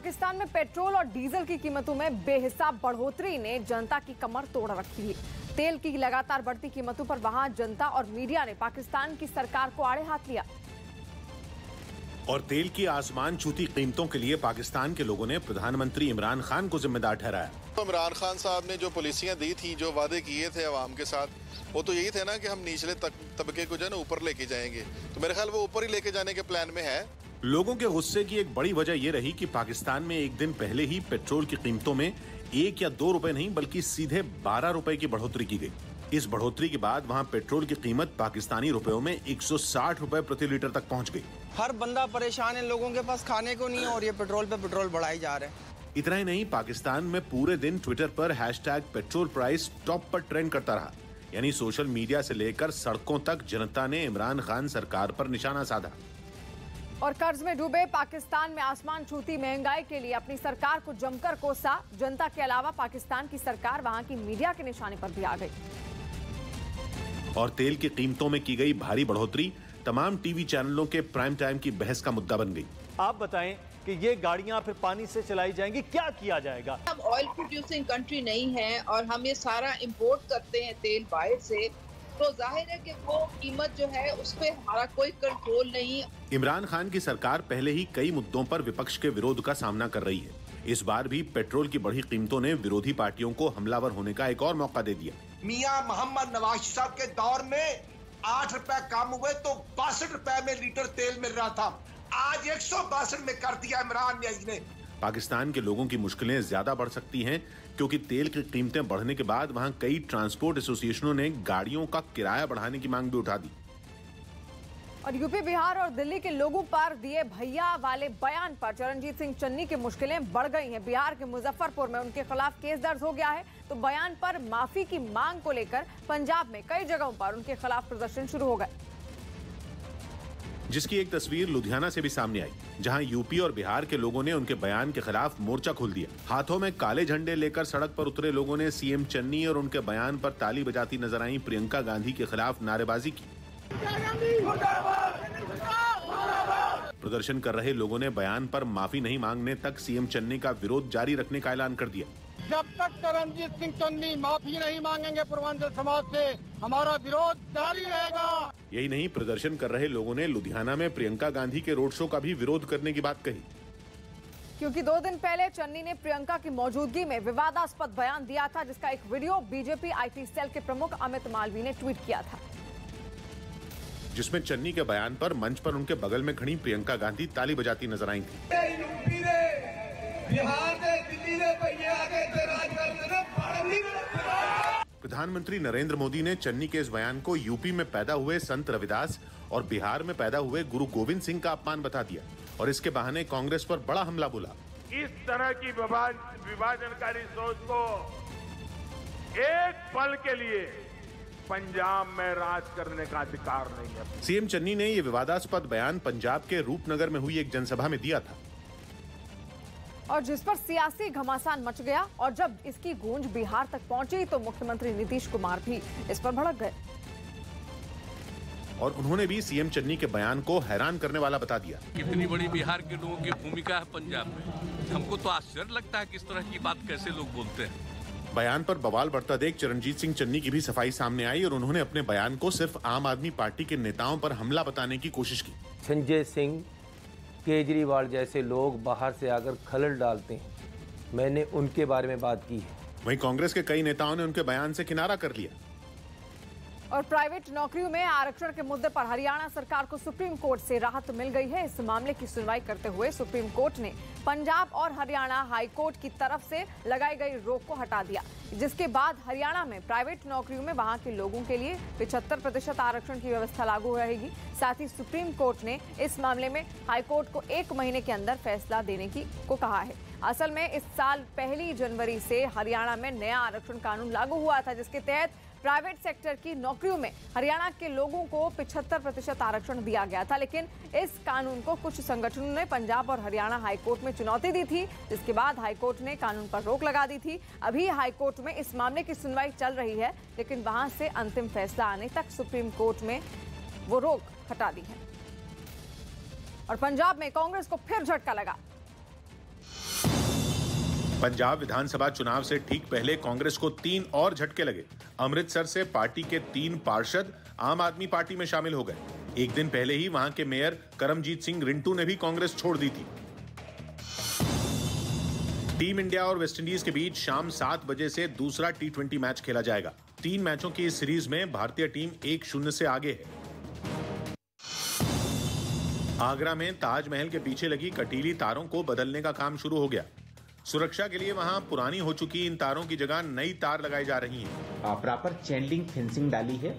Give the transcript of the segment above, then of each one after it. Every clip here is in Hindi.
पाकिस्तान में पेट्रोल और डीजल की कीमतों में बेहिसाब बढ़ोतरी ने जनता की कमर तोड़ रखी है। तेल की लगातार बढ़ती कीमतों पर वहां जनता और मीडिया ने पाकिस्तान की सरकार को आड़े हाथ लिया और तेल की आसमान छूती कीमतों के लिए पाकिस्तान के लोगों ने प्रधानमंत्री इमरान खान को जिम्मेदार ठहराया। तो इमरान खान साहब ने जो पॉलिसियां दी थी, जो वादे किए थे अवाम के साथ, वो तो यही थे ना कि हम निचले तबके को जो है ना ऊपर लेके जाएंगे। तो मेरे ख्याल वो ऊपर ही लेके जाने के प्लान में है। लोगों के गुस्से की एक बड़ी वजह यह रही कि पाकिस्तान में एक दिन पहले ही पेट्रोल की कीमतों में 1 या 2 रुपए नहीं बल्कि सीधे 12 रुपए की बढ़ोतरी की गई। इस बढ़ोतरी के बाद वहां पेट्रोल की कीमत पाकिस्तानी रुपयों में 160 रुपए प्रति लीटर तक पहुंच गई। हर बंदा परेशान है, लोगों के पास खाने को नहीं है और ये पेट्रोल पे पेट्रोल बढ़ाई जा रहे हैं। इतना ही नहीं, पाकिस्तान में पूरे दिन ट्विटर पर #पेट्रोल प्राइस टॉप पर ट्रेंड करता रहा। यानी सोशल मीडिया से लेकर सड़कों तक जनता ने इमरान खान सरकार पर निशाना साधा। और कर्ज में डूबे पाकिस्तान में आसमान छूती महंगाई के लिए अपनी सरकार को जमकर कोसा। जनता के अलावा पाकिस्तान की सरकार वहां की मीडिया के निशाने पर भी आ गई। और तेल की कीमतों में की गई भारी बढ़ोतरी तमाम टीवी चैनलों के प्राइम टाइम की बहस का मुद्दा बन गई। आप बताएं कि ये गाड़ियां फिर पानी से चलाई जाएंगी, क्या किया जाएगा? हम ऑयल प्रोड्यूसिंग कंट्री नहीं है और हम ये सारा इंपोर्ट करते हैं तेल बाहर से, तो जाहिर है कि वो कीमत जो है उस पर हमारा कोई कंट्रोल नहीं। इमरान खान की सरकार पहले ही कई मुद्दों पर विपक्ष के विरोध का सामना कर रही है। इस बार भी पेट्रोल की बढ़ी कीमतों ने विरोधी पार्टियों को हमलावर होने का एक और मौका दे दिया। मियां मोहम्मद नवाज साहब के दौर में 8 रुपए कम हुए तो 62 रुपए में लीटर तेल मिल रहा था, आज 162 में कर दिया इमरान ने। पाकिस्तान के लोगों की मुश्किलें ज्यादा बढ़ सकती हैं क्योंकि तेल की कीमतें बढ़ने के बाद वहां कई ट्रांसपोर्ट एसोसिएशनों ने गाड़ियों का किराया बढ़ाने की मांग भी उठा दी। और यूपी, बिहार और दिल्ली के लोगों पर दिए भैया वाले बयान पर चरणजीत सिंह चन्नी की मुश्किलें बढ़ गई हैं। बिहार के मुजफ्फरपुर में उनके खिलाफ केस दर्ज हो गया है, तो बयान पर माफी की मांग को लेकर पंजाब में कई जगहों पर उनके खिलाफ प्रदर्शन शुरू हो गए, जिसकी एक तस्वीर लुधियाना से भी सामने आई, जहां यूपी और बिहार के लोगों ने उनके बयान के खिलाफ मोर्चा खोल दिया। हाथों में काले झंडे लेकर सड़क पर उतरे लोगों ने सीएम चन्नी और उनके बयान पर ताली बजाती नजर आई प्रियंका गांधी के खिलाफ नारेबाजी की। प्रदर्शन कर रहे लोगों ने बयान पर माफी नहीं मांगने तक सीएम चन्नी का विरोध जारी रखने का ऐलान कर दिया। जब तक चरणजीत सिंह चन्नी माफी नहीं मांगेंगे पूर्वांचल समाज से, हमारा विरोध जारी रहेगा। यही नहीं, प्रदर्शन कर रहे लोगों ने लुधियाना में प्रियंका गांधी के रोड शो का भी विरोध करने की बात कही, क्योंकि 2 दिन पहले चन्नी ने प्रियंका की मौजूदगी में विवादास्पद बयान दिया था, जिसका एक वीडियो बीजेपी IT सेल के प्रमुख अमित मालवीय ने ट्वीट किया था, जिसमें चन्नी के बयान पर मंच पर उनके बगल में खड़ी प्रियंका गांधी ताली बजाती नजर आई थी। प्रधानमंत्री नरेंद्र मोदी ने चन्नी के इस बयान को यूपी में पैदा हुए संत रविदास और बिहार में पैदा हुए गुरु गोविंद सिंह का अपमान बता दिया और इसके बहाने कांग्रेस पर बड़ा हमला बोला। इस तरह की विभाजनकारी सोच को एक पल के लिए पंजाब में राज करने का अधिकार नहीं है। सीएम चन्नी ने ये विवादास्पद बयान पंजाब के रूपनगर में हुई एक जनसभा में दिया था और जिस पर सियासी घमासान मच गया। और जब इसकी गूंज बिहार तक पहुंची तो मुख्यमंत्री नीतीश कुमार भी इस पर भड़क गए और उन्होंने भी सीएम चन्नी के बयान को हैरान करने वाला बता दिया। कितनी बड़ी बिहार के लोगों की भूमिका है पंजाब में, हमको तो आश्चर्य लगता है किस तरह की बात कैसे लोग बोलते हैं। बयान पर बवाल बढ़ता देख चरणजीत सिंह चन्नी की भी सफाई सामने आई और उन्होंने अपने बयान को सिर्फ आम आदमी पार्टी के नेताओं पर हमला बताने की कोशिश की। संजय सिंह, केजरीवाल जैसे लोग बाहर से आकर खलल डालते हैं, मैंने उनके बारे में बात की है। वहीं कांग्रेस के कई नेताओं ने उनके बयान से किनारा कर लिया। और प्राइवेट नौकरियों में आरक्षण के मुद्दे पर हरियाणा सरकार को सुप्रीम कोर्ट से राहत मिल गई है। इस मामले की सुनवाई करते हुए सुप्रीम कोर्ट ने पंजाब और हरियाणा हाई कोर्ट की तरफ से लगाई गई रोक को हटा दिया, जिसके बाद हरियाणा में प्राइवेट नौकरियों में वहां के लोगों के लिए 75% आरक्षण की व्यवस्था लागू रहेगी। साथ ही सुप्रीम कोर्ट ने इस मामले में हाई कोर्ट को 1 महीने के अंदर फैसला देने को कहा है। असल में इस साल 1 जनवरी से हरियाणा में नया आरक्षण कानून लागू हुआ था, जिसके तहत प्राइवेट सेक्टर की नौकरियों में हरियाणा के लोगों को 75% आरक्षण दिया गया था। लेकिन इस कानून को कुछ संगठनों ने पंजाब और हरियाणा हाईकोर्ट में चुनौती दी थी, जिसके बाद हाईकोर्ट ने कानून पर रोक लगा दी थी। अभी हाईकोर्ट में इस मामले की सुनवाई चल रही है, लेकिन वहां से अंतिम फैसला आने तक सुप्रीम कोर्ट में वो रोक हटा दी है। और पंजाब में कांग्रेस को फिर झटका लगा। पंजाब विधानसभा चुनाव से ठीक पहले कांग्रेस को 3 और झटके लगे। अमृतसर से पार्टी के 3 पार्षद आम आदमी पार्टी में शामिल हो गए। एक दिन पहले ही वहां के मेयर करमजीत सिंह रिंटू ने भी कांग्रेस छोड़ दी थी। टीम इंडिया और वेस्टइंडीज के बीच शाम 7 बजे से दूसरा T20 मैच खेला जाएगा। 3 मैचों की इस सीरीज में भारतीय टीम 1-0 से आगे है। आगरा में ताजमहल के पीछे लगी कटीली तारों को बदलने का काम शुरू हो गया। सुरक्षा के लिए वहां पुरानी हो चुकी इन तारों की जगह नई तार लगाई जा रही हैं। प्रॉपर चेन लिंक फेंसिंग डाली है।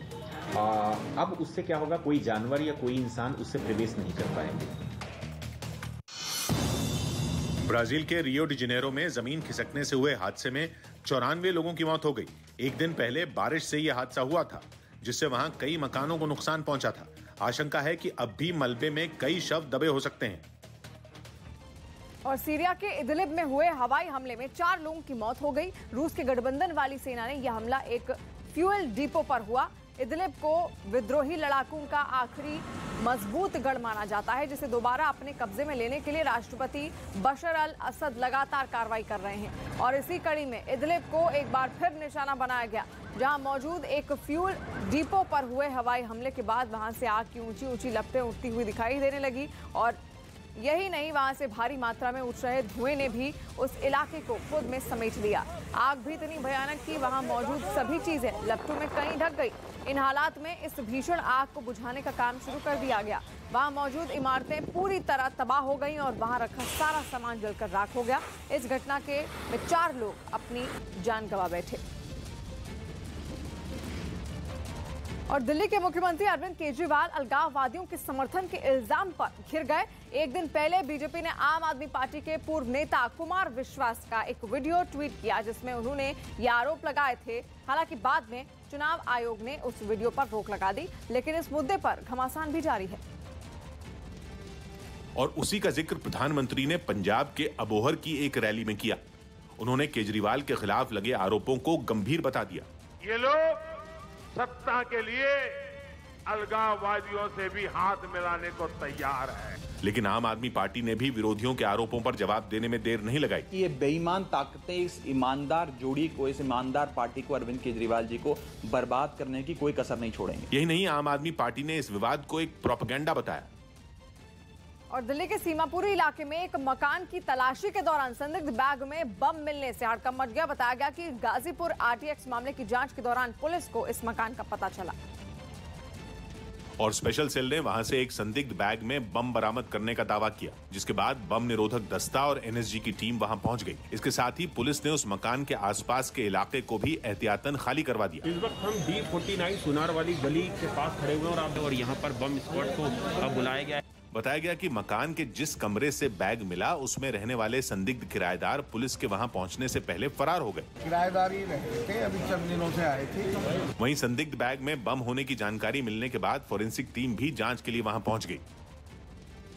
अब उससे क्या होगा, कोई जानवर या कोई इंसान उससे प्रवेश नहीं कर पाएंगे। ब्राजील के रियो डी जेनेरो में जमीन खिसकने से हुए हादसे में 94 लोगों की मौत हो गई। एक दिन पहले बारिश से यह हादसा हुआ था, जिससे वहां कई मकानों को नुकसान पहुंचा था। आशंका है कि अब भी मलबे में कई शव दबे हो सकते हैं। और सीरिया के इदलिब में हुए हवाई हमले में 4 लोगों की मौत हो गई। रूस के गठबंधन वाली सेना ने यह हमला एक फ्यूल डिपो पर हुआ। इदलिब को विद्रोही लड़ाकों का आखिरी मजबूत गढ़ माना जाता है, जिसे दोबारा अपने कब्जे में लेने के लिए राष्ट्रपति बशर अल असद लगातार कार्रवाई कर रहे हैं। और इसी कड़ी में इदलिब को एक बार फिर निशाना बनाया गया, जहां मौजूद एक फ्यूल डिपो पर हुए हवाई हमले के बाद वहां से आग की ऊंची ऊंची लपटें उठती हुई दिखाई देने लगी। और यही नहीं, वहां से भारी मात्रा में उठ रहे धुएं ने भी उस इलाके को खुद में समेट लिया। आग भी इतनी भयानक कि वहां मौजूद सभी चीजें लपटों में कहीं ढक गई। इन हालात में इस भीषण आग को बुझाने का काम शुरू कर दिया गया। वहां मौजूद इमारतें पूरी तरह तबाह हो गईं और वहां रखा सारा सामान जलकर राख हो गया। इस घटना में 4 लोग अपनी जान गंवा बैठे। और दिल्ली के मुख्यमंत्री अरविंद केजरीवाल अलगाववादियों के समर्थन के इल्जाम पर घिर गए। एक दिन पहले बीजेपी ने आम आदमी पार्टी के पूर्व नेता कुमार विश्वास का एक वीडियो ट्वीट किया, जिसमें उन्होंने ये आरोप लगाए थे। हालांकि बाद में चुनाव आयोग ने उस वीडियो पर रोक लगा दी, लेकिन इस मुद्दे पर घमासान भी जारी है। और उसी का जिक्र प्रधानमंत्री ने पंजाब के अबोहर की एक रैली में किया। उन्होंने केजरीवाल के खिलाफ लगे आरोपों को गंभीर बता दिया। ये लोग सत्ता के लिए अलगाववादियों से भी हाथ मिलाने को तैयार है। लेकिन आम आदमी पार्टी ने भी विरोधियों के आरोपों पर जवाब देने में देर नहीं लगाई। ये बेईमान ताकतें इस ईमानदार जोड़ी को, इस ईमानदार पार्टी को, अरविंद केजरीवाल जी को बर्बाद करने की कोई कसर नहीं छोड़ेंगे। यही नहीं, आम आदमी पार्टी ने इस विवाद को एक प्रोपेगेंडा बताया। और दिल्ली के सीमापुरी इलाके में एक मकान की तलाशी के दौरान संदिग्ध बैग में बम मिलने से हड़कंप मच गया। बताया गया कि गाजीपुर RTX मामले की जांच के दौरान पुलिस को इस मकान का पता चला और स्पेशल सेल ने वहां से एक संदिग्ध बैग में बम बरामद करने का दावा किया, जिसके बाद बम निरोधक दस्ता और NSG की टीम वहां पहुंच गई। इसके साथ ही पुलिस ने उस मकान के आसपास के इलाके को भी एहतियातन खाली करवा दिया। इस वक्त हम D49 सुनार वाली गली के पास खड़े हुए हैं और यहाँ पर बम स्क्वाड को बुलाया गया है। बताया गया कि मकान के जिस कमरे से बैग मिला, उसमें रहने वाले संदिग्ध किराएदार पुलिस के वहां पहुंचने से पहले फरार हो गए। किराएदार ही रहे थे, अभी चंद दिनों से आए थे। वहीं संदिग्ध बैग में बम होने की जानकारी मिलने के बाद फोरेंसिक टीम भी जांच के लिए वहां पहुंच गई।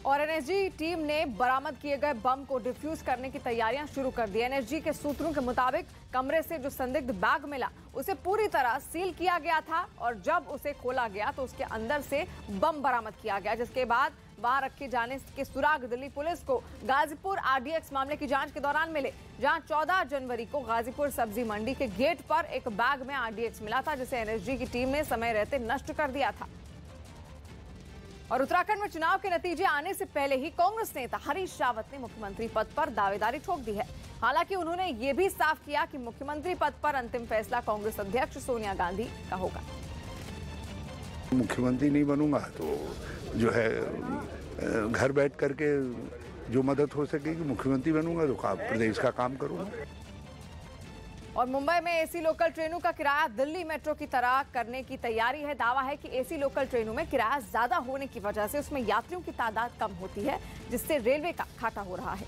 और NSG टीम ने बरामद किए गए बम को डिफ्यूज करने की तैयारियां शुरू कर दी। NSG के सूत्रों के मुताबिक कमरे से जो संदिग्ध बैग मिला उसे पूरी तरह सील किया गया था और जब उसे खोला गया तो उसके अंदर से बम बरामद किया गया, जिसके बाद वहां रखे जाने के सुराग दिल्ली पुलिस को गाजीपुर RDX मामले की जांच के दौरान मिले, जहां 14 जनवरी को गाजीपुर सब्जी मंडी के गेट पर एक बैग में RDX मिला था, जिसे NSG की टीम ने समय रहते नष्ट कर दिया था। और उत्तराखंड में चुनाव के नतीजे आने से पहले ही कांग्रेस नेता हरीश रावत ने मुख्यमंत्री पद पर दावेदारी ठोक दी है। हालांकि उन्होंने ये भी साफ किया कि मुख्यमंत्री पद पर अंतिम फैसला कांग्रेस अध्यक्ष सोनिया गांधी का होगा। मुख्यमंत्री नहीं बनूंगा तो जो है घर बैठ करके जो मदद हो सकेगी, मुख्यमंत्री बनूंगा तो प्रदेश का काम करूंगा। और मुंबई में AC लोकल ट्रेनों का किराया दिल्ली मेट्रो की तरह करने की तैयारी है। दावा है कि AC लोकल ट्रेनों में किराया ज्यादा होने की वजह से उसमें यात्रियों की तादाद कम होती है, जिससे रेलवे का घाटा हो रहा है।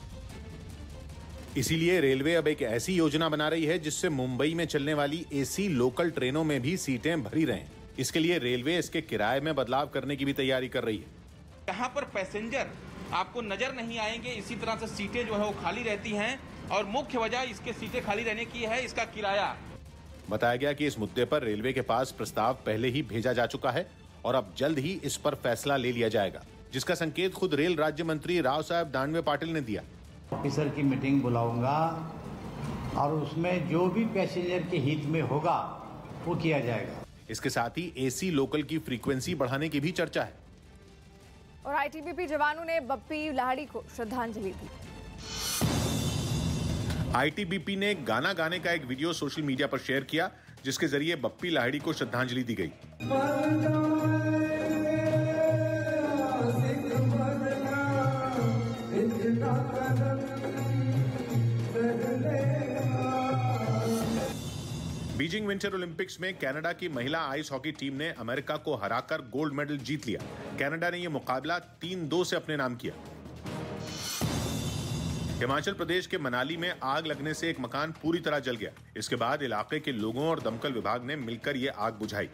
इसीलिए रेलवे अब एक ऐसी योजना बना रही है जिससे मुंबई में चलने वाली AC लोकल ट्रेनों में भी सीटें भरी रहें। इसके लिए रेलवे इसके किराए में बदलाव करने की भी तैयारी कर रही है। यहाँ पर पैसेंजर आपको नजर नहीं आएंगे, इसी तरह से सीटें जो है वो खाली रहती हैं और मुख्य वजह इसके सीटें खाली रहने की है इसका किराया। बताया गया कि इस मुद्दे पर रेलवे के पास प्रस्ताव पहले ही भेजा जा चुका है और अब जल्द ही इस पर फैसला ले लिया जाएगा, जिसका संकेत खुद रेल राज्य मंत्री राव साहब दानवे पाटिल ने दिया। ऑफिसर की मीटिंग बुलाऊंगा और उसमें जो भी पैसेंजर के हित में होगा वो किया जाएगा। इसके साथ ही एसी लोकल की फ्रीक्वेंसी बढ़ाने की भी चर्चा है। और आईटीबीपी जवानों ने बप्पी लाहिड़ी को श्रद्धांजलि दी। आईटीबीपी ने गाना गाने का एक वीडियो सोशल मीडिया पर शेयर किया, जिसके जरिए बप्पी लाहिड़ी को श्रद्धांजलि दी गई। बीजिंग विंटर ओलंपिक्स में कनाडा की महिला आइस हॉकी टीम ने अमेरिका को हराकर गोल्ड मेडल जीत लिया। कनाडा ने यह मुकाबला 3-2 से अपने नाम किया। हिमाचल प्रदेश के मनाली में आग लगने से एक मकान पूरी तरह जल गया। इसके बाद इलाके के लोगों और दमकल विभाग ने मिलकर यह आग बुझाई।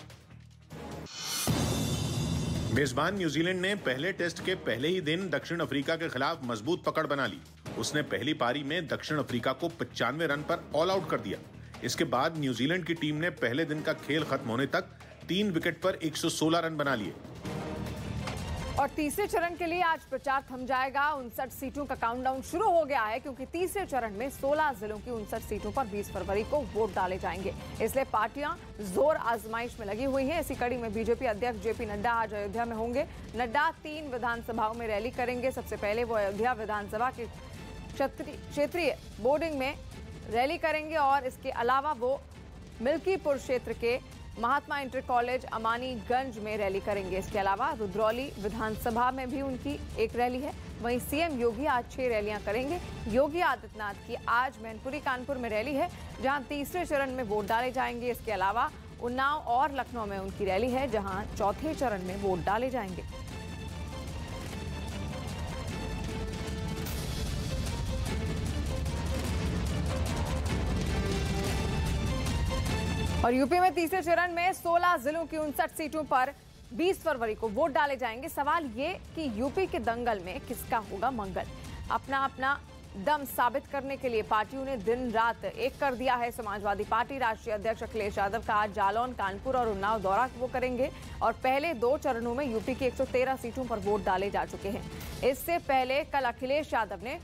मेजबान न्यूजीलैंड ने पहले टेस्ट के पहले ही दिन दक्षिण अफ्रीका के खिलाफ मजबूत पकड़ बना ली। उसने पहली पारी में दक्षिण अफ्रीका को 95 रन पर ऑल आउट कर दिया। इसके बाद न्यूजीलैंड की टीम ने पहले दिन का खेल खत्म होने तक 3 विकेट पर 116 रन बना लिए। और तीसरे चरण के लिए आज प्रचार थम जाएगा। 59 सीटों का काउंटडाउन शुरू हो गया है, क्योंकि तीसरे चरण में 16 जिलों की 59 सीटों पर 20 फरवरी को वोट डाले जाएंगे। इसलिए पार्टियां जोर आजमाइश में लगी हुई हैं। इसी कड़ी में बीजेपी अध्यक्ष जेपी नड्डा आज अयोध्या में होंगे। नड्डा 3 विधानसभाओं में रैली करेंगे। सबसे पहले वो अयोध्या विधानसभा के क्षेत्रीय बोर्डिंग में रैली करेंगे और इसके अलावा वो मिल्कीपुर क्षेत्र के महात्मा इंटर कॉलेज अमानीगंज में रैली करेंगे। इसके अलावा रुद्रौली विधानसभा में भी उनकी एक रैली है। वहीं सीएम योगी आज 6 रैलियां करेंगे। योगी आदित्यनाथ की आज मैनपुरी कानपुर में रैली है, जहां तीसरे चरण में वोट डाले जाएंगे। इसके अलावा उन्नाव और लखनऊ में उनकी रैली है, जहां चौथे चरण में वोट डाले जाएंगे। और यूपी में तीसरे चरण में 16 जिलों की 59 सीटों पर 20 फरवरी को वोट डाले जाएंगे। सवाल ये कि यूपी के दंगल में किसका होगा मंगल। अपना अपना दम साबित करने के लिए पार्टियों ने दिन रात एक कर दिया है। समाजवादी पार्टी राष्ट्रीय अध्यक्ष अखिलेश यादव का आज जालौन, कानपुर और उन्नाव दौरा वो करेंगे और पहले 2 चरणों में यूपी की 113 सीटों पर वोट डाले जा चुके हैं। इससे पहले कल अखिलेश यादव ने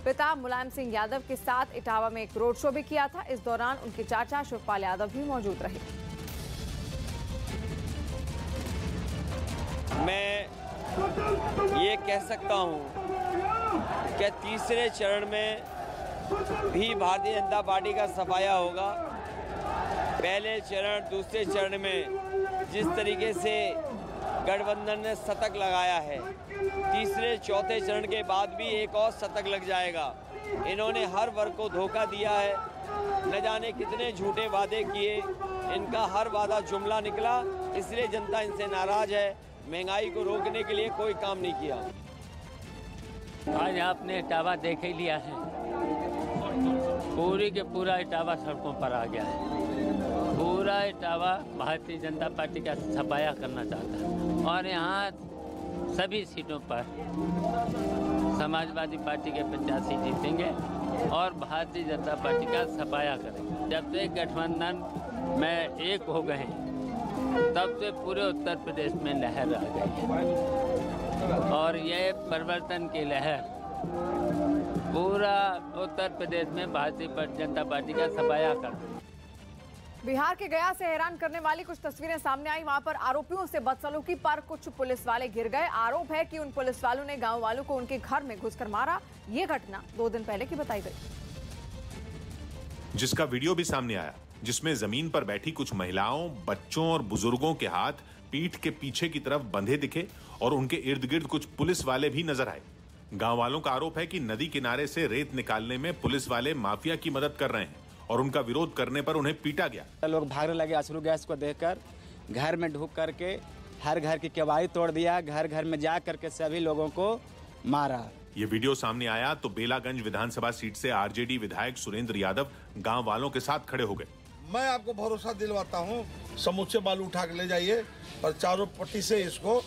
पिता मुलायम सिंह यादव के साथ इटावा में एक रोड शो भी किया था। इस दौरान उनके चाचा शिवपाल यादव भी मौजूद रहे। मैं ये कह सकता हूं कि तीसरे चरण में भी भारतीय जनता पार्टी का सफाया होगा। पहले चरण, दूसरे चरण में जिस तरीके से गठबंधन ने शतक लगाया है, तीसरे चौथे चरण के बाद भी एक और शतक लग जाएगा। इन्होंने हर वर्ग को धोखा दिया है। न जाने कितने झूठे वादे किए, इनका हर वादा जुमला निकला। इसलिए जनता इनसे नाराज है। महंगाई को रोकने के लिए कोई काम नहीं किया। आज आपने इटावा देख ही लिया है। पूरी के पूरा इटावा सड़कों पर आ गया है। पूरा इटावा भारतीय जनता पार्टी का सफाया करना चाहता है और यहाँ सभी सीटों पर समाजवादी पार्टी के 85 जीतेंगे और भारतीय जनता पार्टी का सफाया करेंगे। जब से गठबंधन में एक हो गए तब से पूरे उत्तर प्रदेश में लहर आ गई है और ये परिवर्तन की लहर पूरा उत्तर प्रदेश में भारतीय जनता पार्टी का सफाया कर। बिहार के गया से हैरान करने वाली कुछ तस्वीरें सामने आई। वहां पर आरोपियों से बदसलूकी पर कुछ पुलिस वाले गिर गए। आरोप है कि उन पुलिस वालों ने गांव वालों को उनके घर में घुसकर मारा। ये घटना 2 दिन पहले की बताई गई, जिसका वीडियो भी सामने आया, जिसमें जमीन पर बैठी कुछ महिलाओं, बच्चों और बुजुर्गों के हाथ पीठ के पीछे की तरफ बंधे दिखे और उनके इर्द गिर्द कुछ पुलिस वाले भी नजर आए। गांव वालों का आरोप है कि नदी किनारे से रेत निकालने में पुलिस वाले माफिया की मदद कर रहे हैं और उनका विरोध करने पर उन्हें पीटा गया। लोग भागने लगे अश्रु गैस को देखकर। घर में ढुक करके हर घर की केवाड़ी तोड़ दिया। घर घर में जा करके सभी लोगों को मारा। ये वीडियो सामने आया तो बेलागंज विधानसभा सीट से आरजेडी विधायक सुरेंद्र यादव गांव वालों के साथ खड़े हो गए। मैं आपको भरोसा दिलवाता हूँ, समूचे बालू उठा के ले जाइए और चारों पट्टी से इसको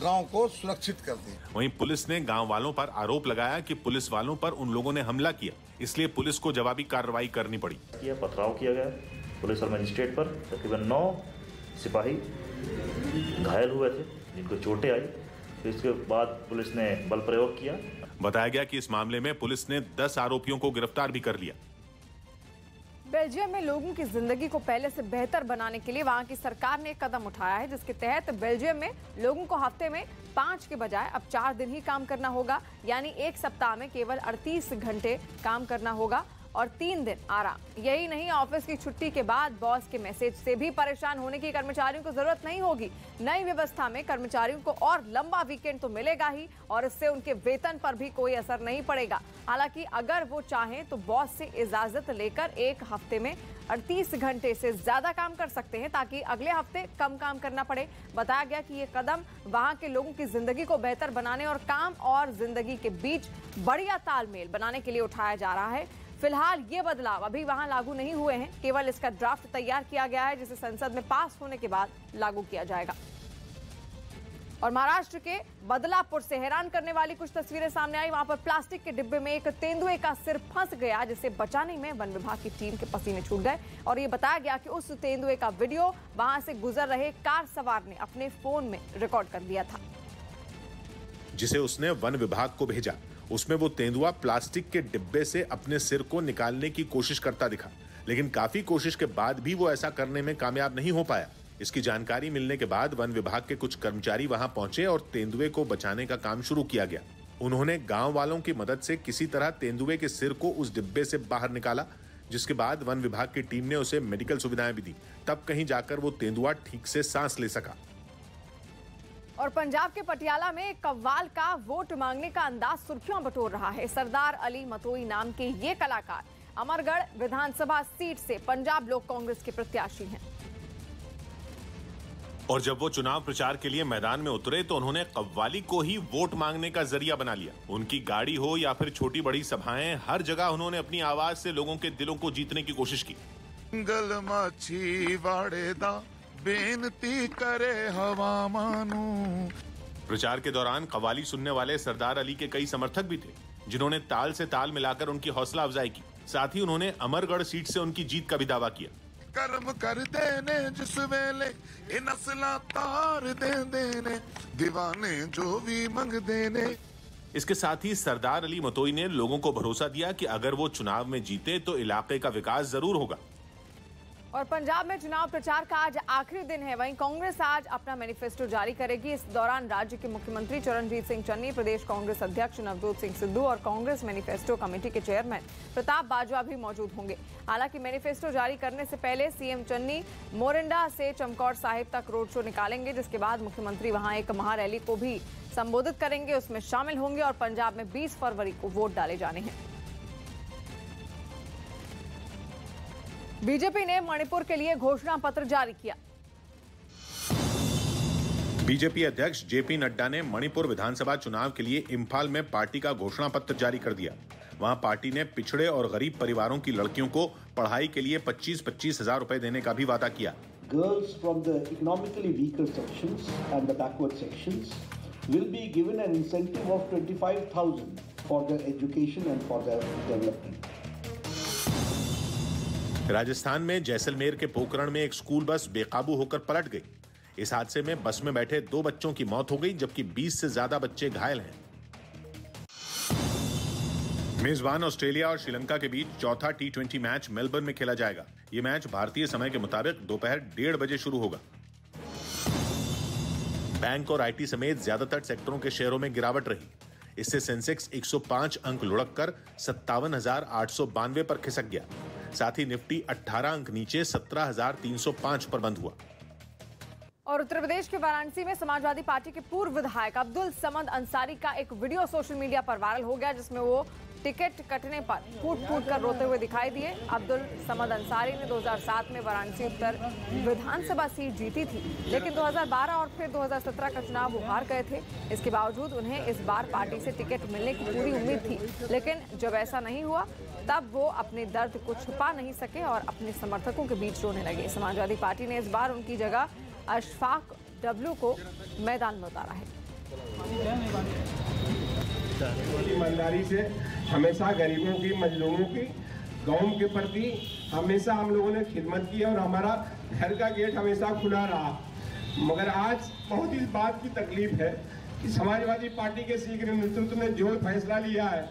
गांव को सुरक्षित कर दी। वहीं पुलिस ने गांव वालों पर आरोप लगाया कि पुलिस वालों पर उन लोगों ने हमला किया, इसलिए पुलिस को जवाबी कार्रवाई करनी पड़ी। पथराव किया गया पुलिस और मजिस्ट्रेट पर। तकरीबन 9 सिपाही घायल हुए थे, जिनको चोटें आई। तो इसके बाद पुलिस ने बल प्रयोग किया। बताया गया कि इस मामले में पुलिस ने 10 आरोपियों को गिरफ्तार भी कर लिया। बेल्जियम में लोगों की जिंदगी को पहले से बेहतर बनाने के लिए वहां की सरकार ने एक कदम उठाया है, जिसके तहत बेल्जियम में लोगों को हफ्ते में 5 के बजाय अब 4 दिन ही काम करना होगा। यानी एक सप्ताह में केवल 38 घंटे काम करना होगा और 3 दिन आराम। यही नहीं, ऑफिस की छुट्टी के बाद बॉस के मैसेज से भी परेशान होने की कर्मचारियों को जरूरत नहीं होगी। नई व्यवस्था में कर्मचारियों को और लंबा वीकेंड तो मिलेगा ही और इससे उनके वेतन पर भी कोई असर नहीं पड़ेगा। हालांकि अगर वो चाहें तो बॉस से इजाजत लेकर एक हफ्ते में 38 घंटे से ज्यादा काम कर सकते हैं, ताकि अगले हफ्ते कम काम करना पड़े। बताया गया कि ये कदम वहां के लोगों की जिंदगी को बेहतर बनाने और काम और जिंदगी के बीच बढ़िया तालमेल बनाने के लिए उठाया जा रहा है। फिलहाल ये बदलाव अभी वहां लागू नहीं हुए हैं, केवल इसका ड्राफ्ट तैयार किया गया है, जिसे संसद में पास होने के बाद लागू किया जाएगा। और महाराष्ट्र के बदलापुर से हैरान करने वाली कुछ तस्वीरें सामने आई। वहां पर प्लास्टिक के डिब्बे में एक तेंदुए का सिर फंस गया, जिसे बचाने में वन विभाग की टीम के पसीने छूट गए और ये बताया गया कि उस तेंदुए का वीडियो वहां से गुजर रहे कार सवार ने अपने फोन में रिकॉर्ड कर लिया था, जिसे उसने वन विभाग को भेजा। उसमें वो तेंदुआ प्लास्टिक के डिब्बे से अपने सिर को निकालने की कोशिश करता दिखा, लेकिन काफी कोशिश के बाद भी वो ऐसा करने में कामयाब नहीं हो पाया। इसकी जानकारी मिलने के बाद वन विभाग के कुछ कर्मचारी वहां पहुंचे और तेंदुए को बचाने का काम शुरू किया गया। उन्होंने गांव वालों की मदद से किसी तरह तेंदुए के सिर को उस डिब्बे से बाहर निकाला, जिसके बाद वन विभाग की टीम ने उसे मेडिकल सुविधाएं भी दी। तब कहीं जाकर वो तेंदुआ ठीक से सांस ले सका। और पंजाब के पटियाला में कव्वाल का वोट मांगने का अंदाज सुर्खियों बटोर रहा है। सरदार अली मतोई नाम के ये कलाकार अमरगढ़ विधानसभा सीट से पंजाब लोक कांग्रेस के प्रत्याशी हैं। और जब वो चुनाव प्रचार के लिए मैदान में उतरे तो उन्होंने कव्वाली को ही वोट मांगने का जरिया बना लिया। उनकी गाड़ी हो या फिर छोटी बड़ी सभाएं, हर जगह उन्होंने अपनी आवाज से लोगों के दिलों को जीतने की कोशिश की। गल माछी वाड़ेदा बेनती करे हवा मानू। प्रचार के दौरान कव्वाली सुनने वाले सरदार अली के कई समर्थक भी थे, जिन्होंने ताल से ताल मिलाकर उनकी हौसला अफजाई की। साथ ही उन्होंने अमरगढ़ सीट से उनकी जीत का भी दावा किया। कर्म कर देने जिस वेले ए नस्ला तार दे देने दीवाने जो भी मंग देने। इसके साथ ही सरदार अली मतोई ने लोगों को भरोसा दिया कि अगर वो चुनाव में जीते तो इलाके का विकास जरूर होगा। और पंजाब में चुनाव प्रचार का आज आखिरी दिन है। वहीं कांग्रेस आज अपना मैनिफेस्टो जारी करेगी। इस दौरान राज्य के मुख्यमंत्री चरणजीत सिंह चन्नी, प्रदेश कांग्रेस अध्यक्ष नवजोत सिंह सिद्धू और कांग्रेस मैनिफेस्टो कमेटी के चेयरमैन प्रताप बाजवा भी मौजूद होंगे। हालांकि मैनिफेस्टो जारी करने से पहले सीएम चन्नी मोरिंडा से चमकौर साहिब तक रोड शो निकालेंगे, जिसके बाद मुख्यमंत्री वहां एक महारैली को भी संबोधित करेंगे, उसमें शामिल होंगे और पंजाब में 20 फरवरी को वोट डाले जाने हैं। बीजेपी ने मणिपुर के लिए घोषणा पत्र जारी किया। बीजेपी अध्यक्ष जेपी नड्डा ने मणिपुर विधानसभा चुनाव के लिए इम्फाल में पार्टी का घोषणा पत्र जारी कर दिया। वहां पार्टी ने पिछड़े और गरीब परिवारों की लड़कियों को पढ़ाई के लिए 25-25 हजार रुपए देने का भी वादा किया। Girls from the economically weaker sections and the backward sections will be given an incentive of 25,000 for their education and for their development. Rajasthan में जैसलमेर के पोखरण में एक स्कूल बस बेकाबू होकर पलट गई। इस हादसे में बस में बैठे 2 बच्चों की मौत हो गई, जबकि 20 से ज्यादा बच्चे घायल हैं। मेजबान ऑस्ट्रेलिया और श्रीलंका के बीच चौथा T20 मैच मेलबर्न में खेला जाएगा। यह मैच भारतीय समय के मुताबिक दोपहर 1:30 बजे शुरू होगा। बैंक और आईटी समेत ज्यादातर सेक्टरों के शेयरों में गिरावट रही। इससे सेंसेक्स 105 अंक लुढ़ककर 57,892 पर खिसक गया। साथ ही निफ्टी 18 अंक नीचे 17,305 पर बंद हुआ। और उत्तर प्रदेश के वाराणसी में समाजवादी पार्टी के पूर्व विधायक अब्दुल समद अंसारी का एक वीडियो सोशल मीडिया पर वायरल हो गया, जिसमें वो टिकट कटने पर फूट कर रोते हुए दिखाई दिए। अब्दुल समद अंसारी ने 2007 में वाराणसी उत्तर विधानसभा सीट जीती थी, लेकिन 2012 और फिर 2017 का चुनाव वो हार गए थे। इसके बावजूद उन्हें इस बार पार्टी से टिकट मिलने की पूरी उम्मीद थी, लेकिन जब ऐसा नहीं हुआ तब वो अपने दर्द को छुपा नहीं सके और अपने समर्थकों के बीच रोने लगे। समाजवादी पार्टी ने इस बार उनकी जगह अशफाक डब्लू को मैदान में उतारा है। ईमानदारी से हमेशा गरीबों की, मजलूमों की, गांव के प्रति हमेशा हम लोगों ने खिदमत की और हमारा घर का गेट हमेशा खुला रहा। मगर आज बहुत इस बात की तकलीफ है कि समाजवादी पार्टी के शीघ्र नेतृत्व ने जो फैसला लिया है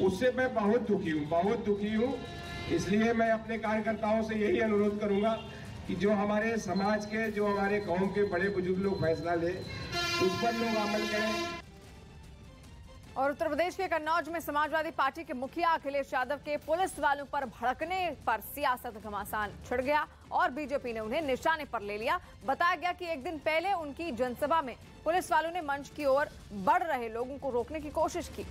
उससे मैं बहुत दुखी हूँ इसलिए मैं अपने कार्यकर्ताओं से यही अनुरोध करूंगा कि जो हमारे समाज के, जो हमारे गांव के बड़े बुजुर्ग लोग फैसला ले, उस पर लोग अमल करें। और उत्तर प्रदेश के कन्नौज में समाजवादी पार्टी के मुखिया अखिलेश यादव के पुलिस वालों पर भड़कने पर सियासत घमासान छिड़ गया और बीजेपी ने उन्हें निशाने पर ले लिया। बताया गया कि एक दिन पहले उनकी जनसभा में पुलिस वालों ने मंच की ओर बढ़ रहे लोगों को रोकने की कोशिश की,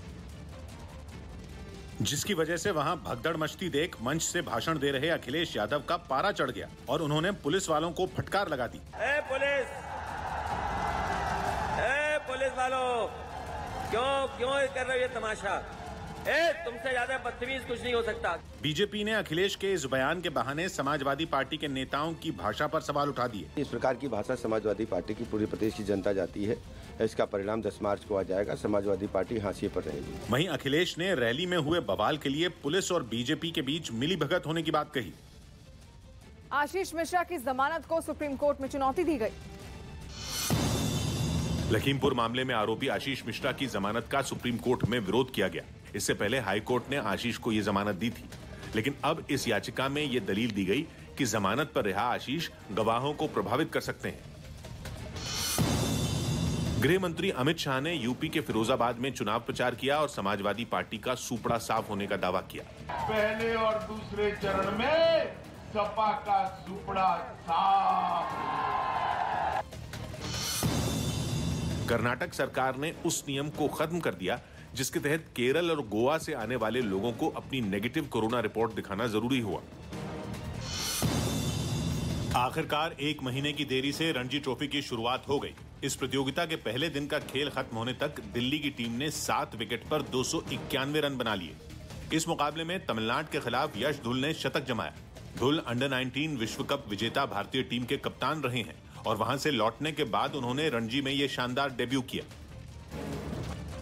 जिसकी वजह से वहां भगदड़ मचती देख मंच से भाषण दे रहे अखिलेश यादव का पारा चढ़ गया और उन्होंने पुलिस वालों को फटकार लगा दी। पुलिस वालों, क्यों कर रहे हो ये तमाशा? तुमसे ज्यादा बदतमीज कुछ नहीं हो सकता। बीजेपी ने अखिलेश के इस बयान के बहाने समाजवादी पार्टी के नेताओं की भाषा पर सवाल उठा दिए। इस प्रकार की भाषा समाजवादी पार्टी की पूरे प्रदेश की जनता जाती है। इसका परिणाम 10 मार्च को आ जाएगा। समाजवादी पार्टी हाशिए पर रहेगी। वहीं अखिलेश ने रैली में हुए बवाल के लिए पुलिस और बीजेपी के बीच मिलीभगत होने की बात कही। आशीष मिश्रा की जमानत को सुप्रीम कोर्ट में चुनौती दी गई। लखीमपुर मामले में आरोपी आशीष मिश्रा की जमानत का सुप्रीम कोर्ट में विरोध किया गया। इससे पहले हाई कोर्ट ने आशीष को ये जमानत दी थी, लेकिन अब इस याचिका में ये दलील दी गई कि जमानत पर रिहा आशीष गवाहों को प्रभावित कर सकते हैं। गृह मंत्री अमित शाह ने यूपी के फिरोजाबाद में चुनाव प्रचार किया और समाजवादी पार्टी का सूपड़ा साफ होने का दावा किया। पहले और दूसरे चरण में सपा का सूपड़ा साफ। कर्नाटक सरकार ने उस नियम को खत्म कर दिया जिसके तहत केरल और गोवा से आने वाले लोगों को अपनी नेगेटिव कोरोना रिपोर्ट दिखाना जरूरी हुआ। आखिरकार 1 महीने की देरी से रणजी ट्रॉफी की शुरुआत हो गई। इस प्रतियोगिता के पहले दिन का खेल खत्म होने तक दिल्ली की टीम ने 7 विकेट पर 291 रन बना लिए। इस मुकाबले में तमिलनाडु के खिलाफ यश धुल ने शतक जमाया। धुल अंडर 19 विश्व कप विजेता भारतीय टीम के कप्तान रहे हैं और वहां से लौटने के बाद उन्होंने रणजी में ये शानदार डेब्यू किया।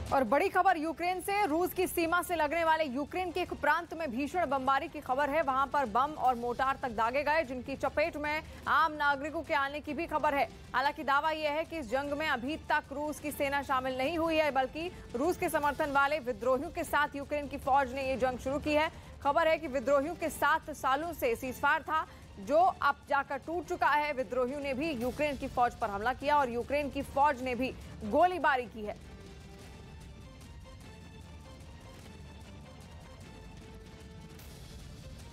और बड़ी खबर यूक्रेन से। रूस की सीमा से लगने वाले यूक्रेन के एक प्रांत में भीषण बमबारी की खबर है। वहां पर बम और मोर्टार तक दागे गए, जिनकी चपेट में आम नागरिकों के आने की भी खबर है। हालांकि दावा यह है कि इस जंग में अभी तक रूस की सेना शामिल नहीं हुई है, बल्कि रूस के समर्थन वाले विद्रोहियों के साथ यूक्रेन की फौज ने ये जंग शुरू की है। खबर है कि विद्रोहियों के 7 सालों से सीजफायर था, जो अब जाकर टूट चुका है। विद्रोहियों ने भी यूक्रेन की फौज पर हमला किया और यूक्रेन की फौज ने भी गोलीबारी की है।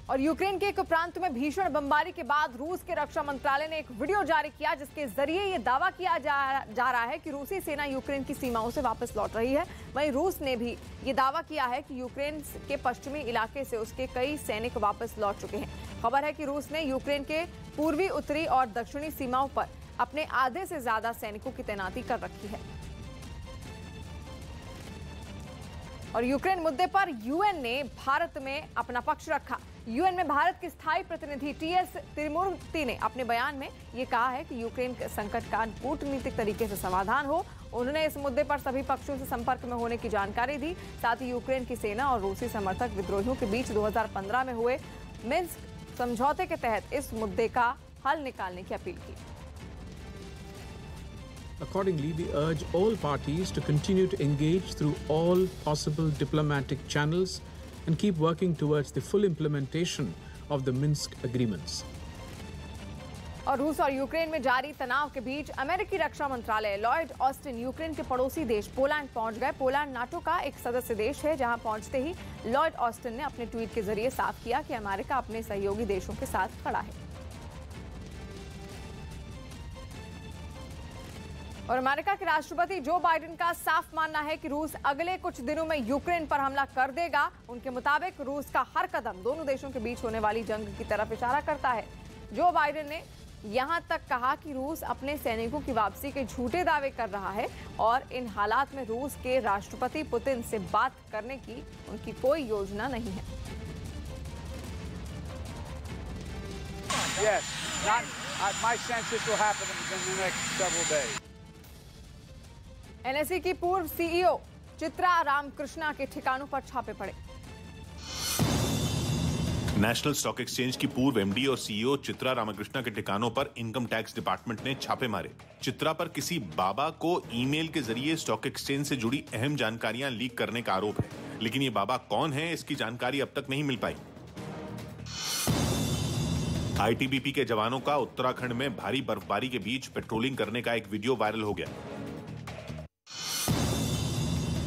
और यूक्रेन के एक प्रांत में भीषण बमबारी के बाद रूस के रक्षा मंत्रालय ने एक वीडियो जारी किया, जिसके जरिए ये दावा किया जा रहा है कि रूसी सेना यूक्रेन की सीमाओं से वापस लौट रही है। वहीं रूस ने भी ये दावा किया है कि यूक्रेन के पश्चिमी इलाके से उसके कई सैनिक वापस लौट चुके हैं। खबर है कि रूस ने यूक्रेन के पूर्वी, उत्तरी और दक्षिणी सीमाओं पर अपने आधे से ज्यादा सैनिकों की तैनाती कर रखी है। और यूक्रेन मुद्दे पर यूएन ने भारत में अपना पक्ष रखा। यूएन में भारत के स्थायी प्रतिनिधि टीएस तिरुमूर्ति ने अपने बयान में ये कहा है कि यूक्रेन संकट का कूटनीतिक तरीके से समाधान हो। उन्होंने इस मुद्दे पर सभी पक्षों से संपर्क में होने की जानकारी दी। साथ ही यूक्रेन की सेना और रूसी समर्थक विद्रोहियों के बीच 2015 में हुए मिन्स्क समझौते के तहत इस मुद्दे का हल निकालने की अपील की। Accordingly, we urge all parties to continue to engage through all possible diplomatic channels and keep working towards the full implementation of the Minsk agreements. और रूस और यूक्रेन में जारी तनाव के बीच अमेरिकी रक्षा मंत्रालय लॉयड ऑस्टिन यूक्रेन के पड़ोसी देश पोलैंड पहुंच गए। पोलैंड नाटो का एक सदस्य देश है, जहां पहुंचते ही लॉयड ऑस्टिन ने अपने ट्वीट के जरिए साफ किया कि अमेरिका अपने सहयोगी देशों के साथ खड़ा है। और अमेरिका के राष्ट्रपति जो बाइडेन का साफ मानना है कि रूस अगले कुछ दिनों में यूक्रेन पर हमला कर देगा। उनके मुताबिक रूस का हर कदम दोनों देशों के बीच होने वाली जंग की तरफ इशारा करता है। जो बाइडेन ने यहां तक कहा कि रूस अपने सैनिकों की वापसी के झूठे दावे कर रहा है और इन हालात में रूस के राष्ट्रपति पुतिन से बात करने की उनकी कोई योजना नहीं है। Yes, my sense this will happen in the next several days. NSE की पूर्व सीईओ चित्रा रामकृष्णा के ठिकानों पर छापे पड़े। नेशनल स्टॉक एक्सचेंज की पूर्व एमडी और सीईओ चित्रा रामकृष्णा के ठिकानों पर इनकम टैक्स डिपार्टमेंट ने छापे मारे। चित्रा पर किसी बाबा को ईमेल के जरिए स्टॉक एक्सचेंज से जुड़ी अहम जानकारियां लीक करने का आरोप है, लेकिन ये बाबा कौन है, इसकी जानकारी अब तक नहीं मिल पाई। आईटीबीपी के जवानों का उत्तराखंड में भारी बर्फबारी के बीच पेट्रोलिंग करने का एक वीडियो वायरल हो गया।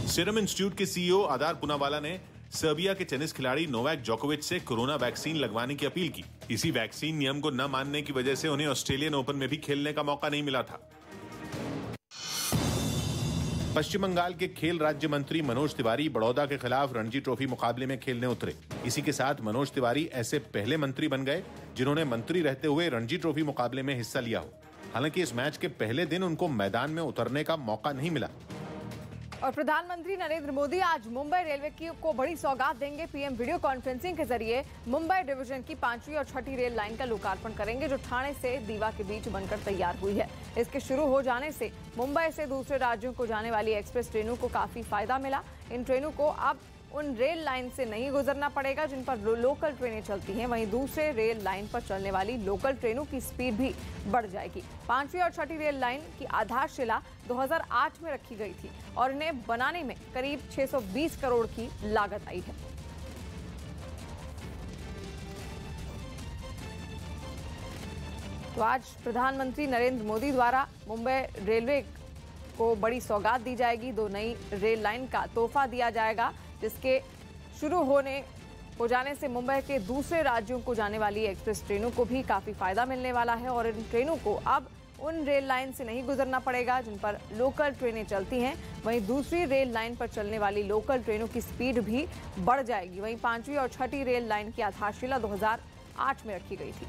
सीरम इंस्टीट्यूट के सीईओ आदार पूनावाला ने सर्बिया के टेनिस खिलाड़ी नोवाक जोकोविच से कोरोना वैक्सीन लगवाने की अपील की। इसी वैक्सीन नियम को न मानने की वजह से उन्हें ऑस्ट्रेलियन ओपन में भी खेलने का मौका नहीं मिला था। पश्चिम बंगाल के खेल राज्य मंत्री मनोज तिवारी बड़ौदा के खिलाफ रणजी ट्रॉफी मुकाबले में खेलने उतरे। इसी के साथ मनोज तिवारी ऐसे पहले मंत्री बन गए जिन्होंने मंत्री रहते हुए रणजी ट्रॉफी मुकाबले में हिस्सा लिया हो। हालांकि इस मैच के पहले दिन उनको मैदान में उतरने का मौका नहीं मिला। और प्रधानमंत्री नरेंद्र मोदी आज मुंबई रेलवे को बड़ी सौगात देंगे। पीएम वीडियो कॉन्फ्रेंसिंग के जरिए मुंबई डिवीजन की 5वीं और 6ठी रेल लाइन का लोकार्पण करेंगे, जो ठाणे से दीवा के बीच बनकर तैयार हुई है। इसके शुरू हो जाने से मुंबई से दूसरे राज्यों को जाने वाली एक्सप्रेस ट्रेनों को काफी फायदा मिला। इन ट्रेनों को अब उन रेल लाइन से नहीं गुजरना पड़ेगा जिन पर लोकल ट्रेनें चलती हैं। वहीं दूसरे रेल लाइन पर चलने वाली लोकल ट्रेनों की स्पीड भी बढ़ जाएगी। 5वीं और 6ठी रेल लाइन की आधारशिला 2008 में रखी गई थी और इन्हें बनाने में करीब 620 करोड़ की लागत आई है। तो आज प्रधानमंत्री नरेंद्र मोदी द्वारा मुंबई रेलवे को बड़ी सौगात दी जाएगी। 2 नई रेल लाइन का तोहफा दिया जाएगा, जिसके शुरू हो जाने से मुंबई के दूसरे राज्यों को जाने वाली एक्सप्रेस ट्रेनों को भी काफी फायदा मिलने वाला है। और इन ट्रेनों को अब उन रेल लाइन से नहीं गुजरना पड़ेगा जिन पर लोकल ट्रेनें चलती हैं। वहीं दूसरी रेल लाइन पर चलने वाली लोकल ट्रेनों की स्पीड भी बढ़ जाएगी। वहीं 5वीं और 6ठी रेल लाइन की आधारशिला 2008 में रखी गई थी।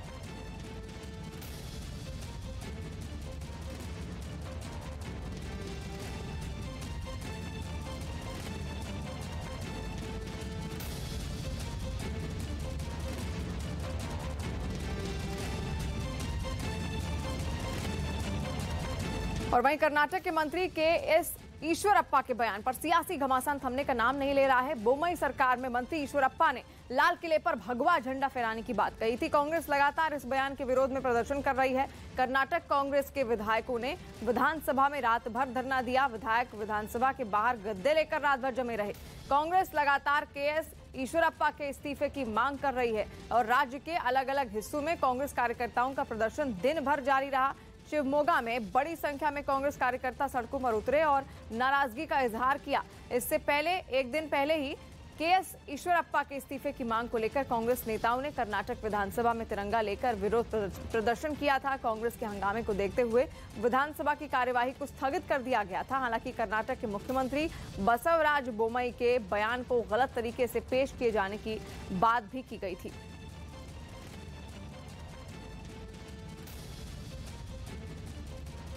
और वहीं कर्नाटक के मंत्री के एस ईश्वरप्पा के बयान पर सियासी घमासान थमने का नाम नहीं ले रहा है। बोम्मई सरकार में मंत्री ईश्वरप्पा ने लाल किले पर भगवा झंडा फहराने की बात कही थी। कांग्रेस लगातार इस बयान के विरोध में प्रदर्शन कर रही है। कर्नाटक कांग्रेस के विधायकों ने विधानसभा में रात भर धरना दिया। विधायक विधानसभा के बाहर गद्दे लेकर रात भर जमे रहे। कांग्रेस लगातार के एस ईश्वरप्पा के इस्तीफे की मांग कर रही है और राज्य के अलग अलग हिस्सों में कांग्रेस कार्यकर्ताओं का प्रदर्शन दिन भर जारी रहा। शिवमोगा में बड़ी संख्या में कांग्रेस कार्यकर्ता सड़कों पर उतरे और नाराजगी का इजहार किया। इससे पहले एक दिन पहले ही केएस ईश्वरप्पा के इस्तीफे की मांग को लेकर कांग्रेस नेताओं ने कर्नाटक विधानसभा में तिरंगा लेकर विरोध प्रदर्शन किया था। कांग्रेस के हंगामे को देखते हुए विधानसभा की कार्यवाही को स्थगित कर दिया गया था। हालांकि कर्नाटक के मुख्यमंत्री बसवराज बोम्मई के बयान को गलत तरीके से पेश किए जाने की बात भी की गई थी।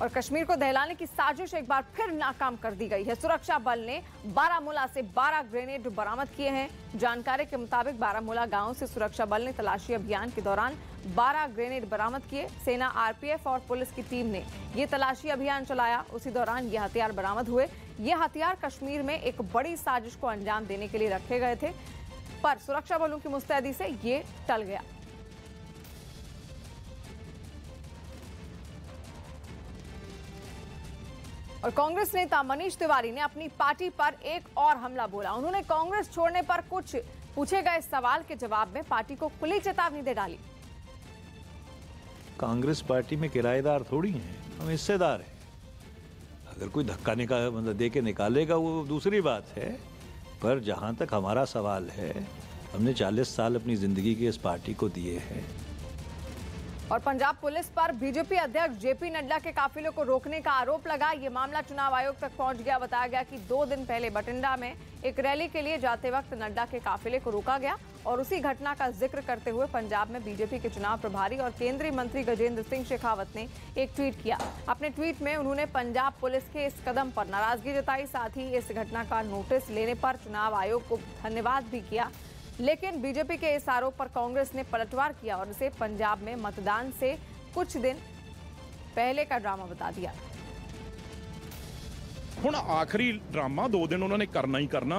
और कश्मीर को दहलाने की साजिश एक बार फिर नाकाम कर दी गई है। सुरक्षा बल ने बारामूला से 12 ग्रेनेड बरामद किए हैं। जानकारी के मुताबिक बारामूला गांव से सुरक्षा बल ने तलाशी अभियान के दौरान 12 ग्रेनेड बरामद किए। सेना, आरपीएफ और पुलिस की टीम ने ये तलाशी अभियान चलाया। उसी दौरान ये हथियार बरामद हुए। ये हथियार कश्मीर में एक बड़ी साजिश को अंजाम देने के लिए रखे गए थे, पर सुरक्षा बलों की मुस्तैदी से ये टल गया। और कांग्रेस नेता मनीष तिवारी ने अपनी पार्टी पर एक और हमला बोला। उन्होंने कांग्रेस छोड़ने पर कुछ पूछे गए सवाल के जवाब में पार्टी को खुली चेतावनी दे डाली। कांग्रेस पार्टी में किराएदार थोड़ी हैं, हम हिस्सेदार हैं। अगर कोई धक्का मतलब दे के निकालेगा वो दूसरी बात है, पर जहां तक हमारा सवाल है, हमने 40 साल अपनी जिंदगी के इस पार्टी को दिए हैं। और पंजाब पुलिस पर बीजेपी अध्यक्ष जेपी नड्डा के काफिले को रोकने का आरोप लगा। ये मामला चुनाव आयोग तक पहुंच गया। बताया गया कि 2 दिन पहले बठिंडा में एक रैली के लिए जाते वक्त नड्डा के काफिले को रोका गया और उसी घटना का जिक्र करते हुए पंजाब में बीजेपी के चुनाव प्रभारी और केंद्रीय मंत्री गजेंद्र सिंह शेखावत ने एक ट्वीट किया। अपने ट्वीट में उन्होंने पंजाब पुलिस के इस कदम पर नाराजगी जताई। साथ ही इस घटना का नोटिस लेने पर चुनाव आयोग को धन्यवाद भी किया। लेकिन बीजेपी के इस आरोप पर कांग्रेस ने पलटवार किया और इसे पंजाब में मतदान से कुछ दिन पहले का ड्रामा बता दिया। ਹੁਣ ਆਖਰੀ ਡਰਾਮਾ 2 ਦਿਨ ਉਹਨਾਂ ਨੇ ਕਰਨਾ ਹੀ ਕਰਨਾ।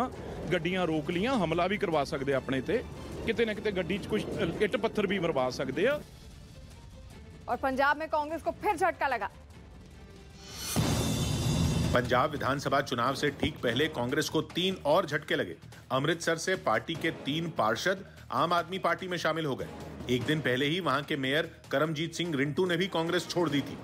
ਗੱਡੀਆਂ ਰੋਕ ਲੀਆਂ, ਹਮਲਾ ਵੀ ਕਰਵਾ ਸਕਦੇ ਆਪਣੇ ਤੇ, ਕਿਤੇ ਨਾ ਕਿਤੇ ਗੱਡੀ 'ਚ ਕੁਝ ਇੱਟ ਪੱਥਰ ਵੀ ਮਰਵਾ ਸਕਦੇ ਆ। और पंजाब में कांग्रेस को फिर झटका लगा। पंजाब विधानसभा चुनाव से ठीक पहले कांग्रेस को 3 और झटके लगे। अमृतसर से पार्टी के 3 पार्षद आम आदमी पार्टी में शामिल हो गए। एक दिन पहले ही वहां के मेयर करमजीत सिंह रिंटू ने भी कांग्रेस छोड़ दी थी।